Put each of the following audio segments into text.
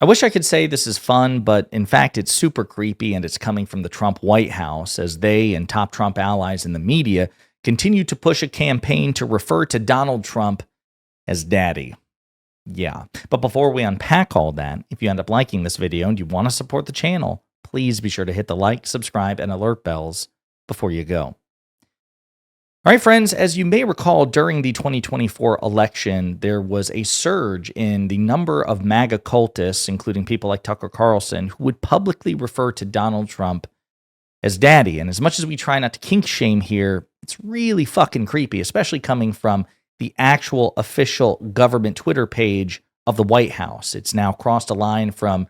I wish I could say this is fun, but in fact, it's super creepy and it's coming from the Trump White House as they and top Trump allies in the media continue to push a campaign to refer to Donald Trump as daddy. Yeah. But before we unpack all that, if you end up liking this video and you want to support the channel, please be sure to hit the like, subscribe, and alert bells before you go. All right, friends, as you may recall, during the 2024 election, there was a surge in the number of MAGA cultists, including people like Tucker Carlson, who would publicly refer to Donald Trump as daddy. And as much as we try not to kink shame here, it's really fucking creepy, especially coming from the actual official government Twitter page of the White House. It's now crossed a line from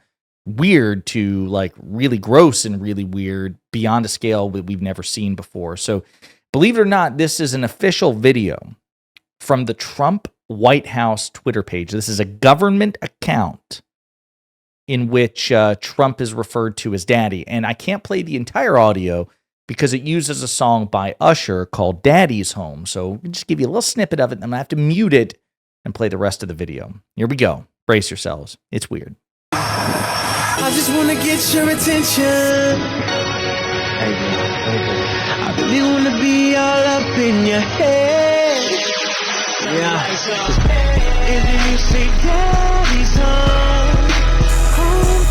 weird to like really gross and really weird beyond a scale that we've never seen before. So believe it or not, this is an official video from the Trump White House Twitter page. This is a government account in which Trump is referred to as daddy. And I can't play the entire audio because it uses a song by Usher called Daddy's Home. So I'll just give you a little snippet of it, and I'm going to have to mute it and play the rest of the video. Here we go. Brace yourselves. It's weird. I just want to get your attention. I really want to be all up in your head. Yeah. And then you say, Daddy's home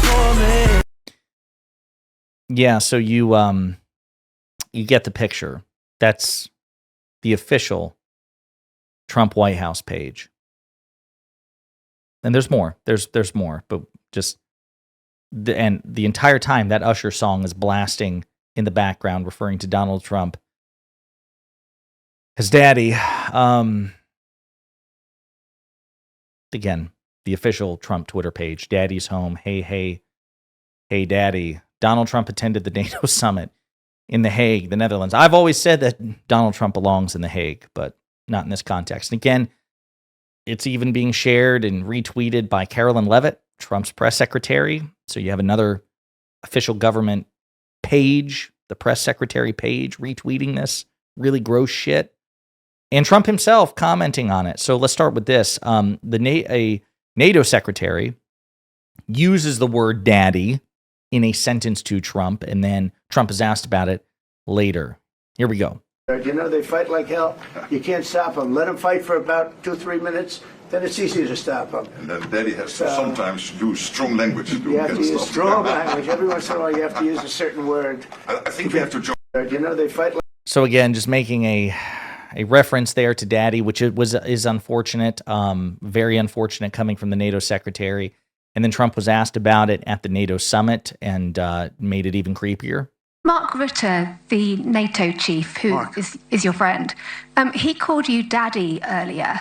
for me. Yeah, so you get the picture. That's the official Trump White House page. And there's more. There's more, but just and the entire time that Usher song is blasting in the background, referring to Donald Trump as daddy. Again, the official Trump Twitter page, Daddy's Home. Hey, daddy. Donald Trump attended the NATO summit in The Hague, the Netherlands. I've always said that Donald Trump belongs in The Hague, but not in this context. And again, it's even being shared and retweeted by Carolyn Leavitt, Trump's press secretary. So you have another official government page, the press secretary page, retweeting this really gross shit. And Trump himself commenting on it. So let's start with this. A NATO secretary uses the word daddy in a sentence to Trump, and then Trump is asked about it later. Here we go. You know, they fight like hell. You can't stop them. Let them fight for about 2-3 minutes, then it's easy to stop them. And then daddy has to sometimes use strong language. You have to use strong language. Every once in a while you have to use a certain word. I think we have to join. You know, they fight like... So again, just making a reference there to daddy, which is unfortunate, very unfortunate coming from the NATO secretary. And then Trump was asked about it at the NATO summit and made it even creepier. Mark Rutte, the NATO chief, who is your friend, he called you daddy earlier.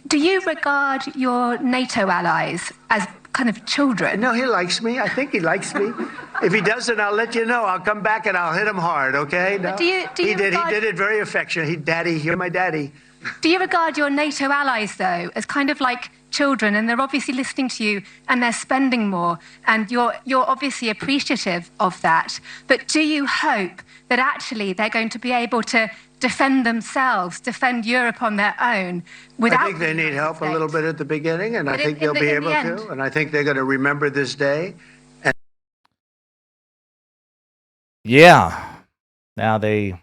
Do you regard your NATO allies as kind of children? No, he likes me. I think he likes me. If he doesn't, I'll let you know. I'll come back and I'll hit him hard, okay? No. He did it very affectionate. Daddy, you're my daddy. Do you regard your NATO allies, though, as kind of like children, and they're obviously listening to you and they're spending more, and you're obviously appreciative of that, but do you hope that actually they're going to be able to defend themselves, defend Europe on their own without... I think they need help a little bit at the beginning, and I think they'll be able to, and I think they're going to remember this day. Yeah. Now they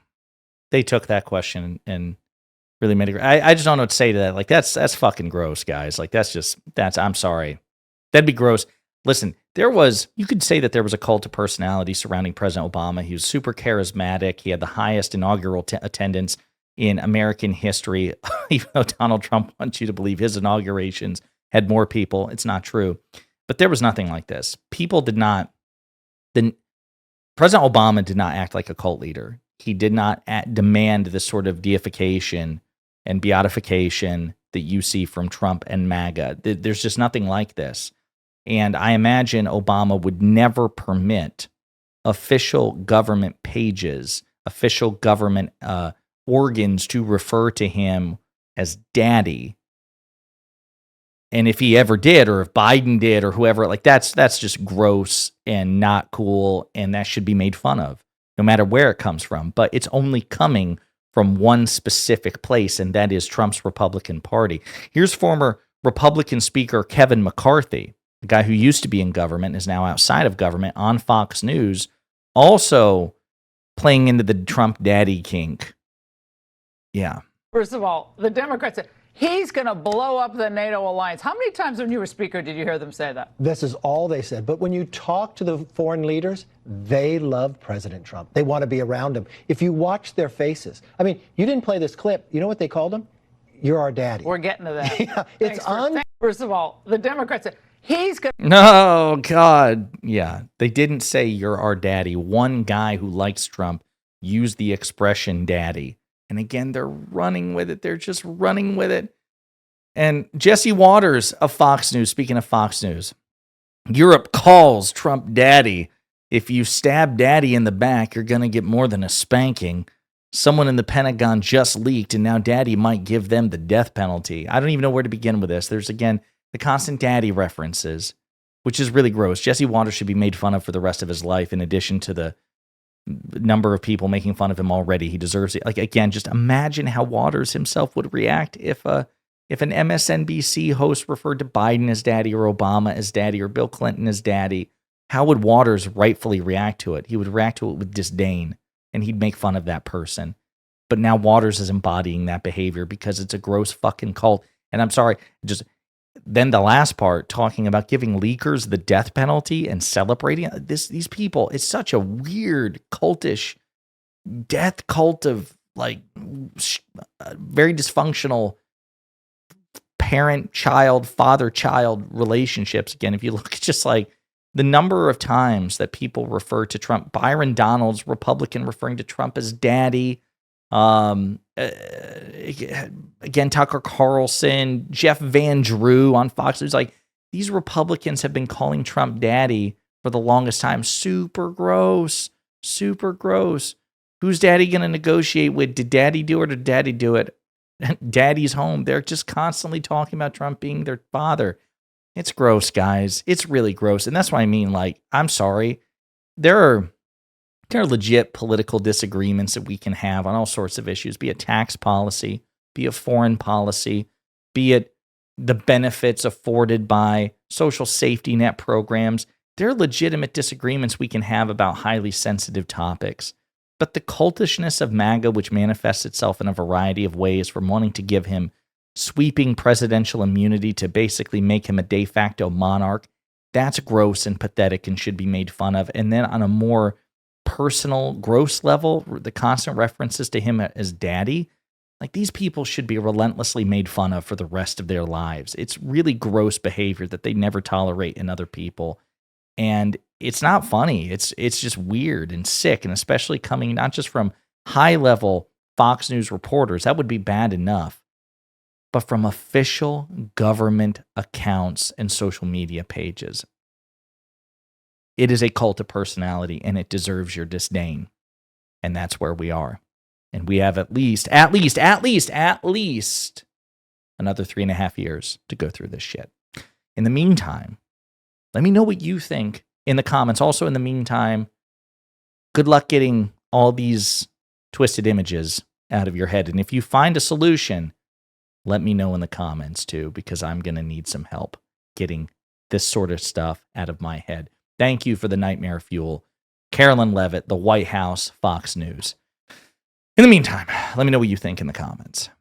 took that question and really made it. I just don't know what to say to that. Like that's fucking gross, guys. Like that's I'm sorry. That'd be gross. Listen, you could say that there was a cult of personality surrounding President Obama. He was super charismatic. He had the highest inaugural attendance in American history. Even though Donald Trump wants you to believe his inaugurations had more people, it's not true. But there was nothing like this. President Obama did not act like a cult leader. He did not demand this sort of deification and beatification that you see from Trump and MAGA. There's just nothing like this. And I imagine Obama would never permit official government pages, official government organs to refer to him as daddy. And if he ever did, or if Biden did, or whoever, like that's just gross and not cool, and that should be made fun of, no matter where it comes from. But it's only coming from one specific place, and that is Trump's Republican Party. Here's former Republican Speaker Kevin McCarthy the guy who used to be in government is now outside of government on Fox News, also playing into the Trump daddy kink. Yeah. First of all, the Democrats said he's going to blow up the NATO alliance. How many times when you were Speaker did you hear them say that? This is all they said. But when you talk to the foreign leaders, they love President Trump. They want to be around him. If you watch their faces, I mean, you didn't play this clip. You know what they called him? You're our daddy. We're getting to that. Yeah, it's First of all, the Democrats said he's going to. No, God. Yeah. They didn't say you're our daddy. One guy who likes Trump used the expression daddy. And again, they're running with it. They're just running with it. And Jesse Waters of Fox News, speaking of Fox News, Europe calls Trump daddy. If you stab daddy in the back, you're going to get more than a spanking. Someone in the Pentagon just leaked, and now daddy might give them the death penalty. I don't even know where to begin with this. There's, again, the constant daddy references, which is really gross. Jesse Waters should be made fun of for the rest of his life, in addition to the number of people making fun of him already. He deserves it. Like, again, just imagine how Waters himself would react if an MSNBC host referred to Biden as daddy, or Obama as daddy, or Bill Clinton as daddy. How would Waters rightfully react to it? He would react to it with disdain, and he'd make fun of that person. But now Waters is embodying that behavior because it's a gross fucking cult. And I'm sorry, just then the last part, talking about giving leakers the death penalty and celebrating these people. It's such a weird cultish death cult of like very dysfunctional parent-child, father-child relationships. Again, if you look at just like the number of times that people refer to Trump, Byron Donalds, Republican, referring to Trump as daddy. Again, Tucker Carlson, Jeff Van Drew on Fox News. Like, these Republicans have been calling Trump daddy for the longest time. Super gross. Super gross. Who's daddy going to negotiate with? Did daddy do it or did daddy do it? Daddy's home. They're just constantly talking about Trump being their father. It's gross, guys. It's really gross. And that's what I mean. Like, I'm sorry. There are legit political disagreements that we can have on all sorts of issues, be it tax policy, be it foreign policy, be it the benefits afforded by social safety net programs. There are legitimate disagreements we can have about highly sensitive topics. But the cultishness of MAGA, which manifests itself in a variety of ways, from wanting to give him sweeping presidential immunity to basically make him a de facto monarch, that's gross and pathetic and should be made fun of. And then on a more personal, gross level, the constant references to him as daddy, like, these people should be relentlessly made fun of for the rest of their lives. It's really gross behavior that they never tolerate in other people. And it's not funny. It's just weird and sick, and especially coming not just from high-level Fox News reporters, that would be bad enough, but from official government accounts and social media pages. It is a cult of personality, and it deserves your disdain. And that's where we are. And we have at least another 3.5 years to go through this shit. In the meantime, let me know what you think in the comments. Also, in the meantime, good luck getting all these twisted images out of your head. And if you find a solution, let me know in the comments too, because I'm going to need some help getting this sort of stuff out of my head. Thank you for the nightmare fuel. Carolyn Levitt, the White House, Fox News. In the meantime, let me know what you think in the comments.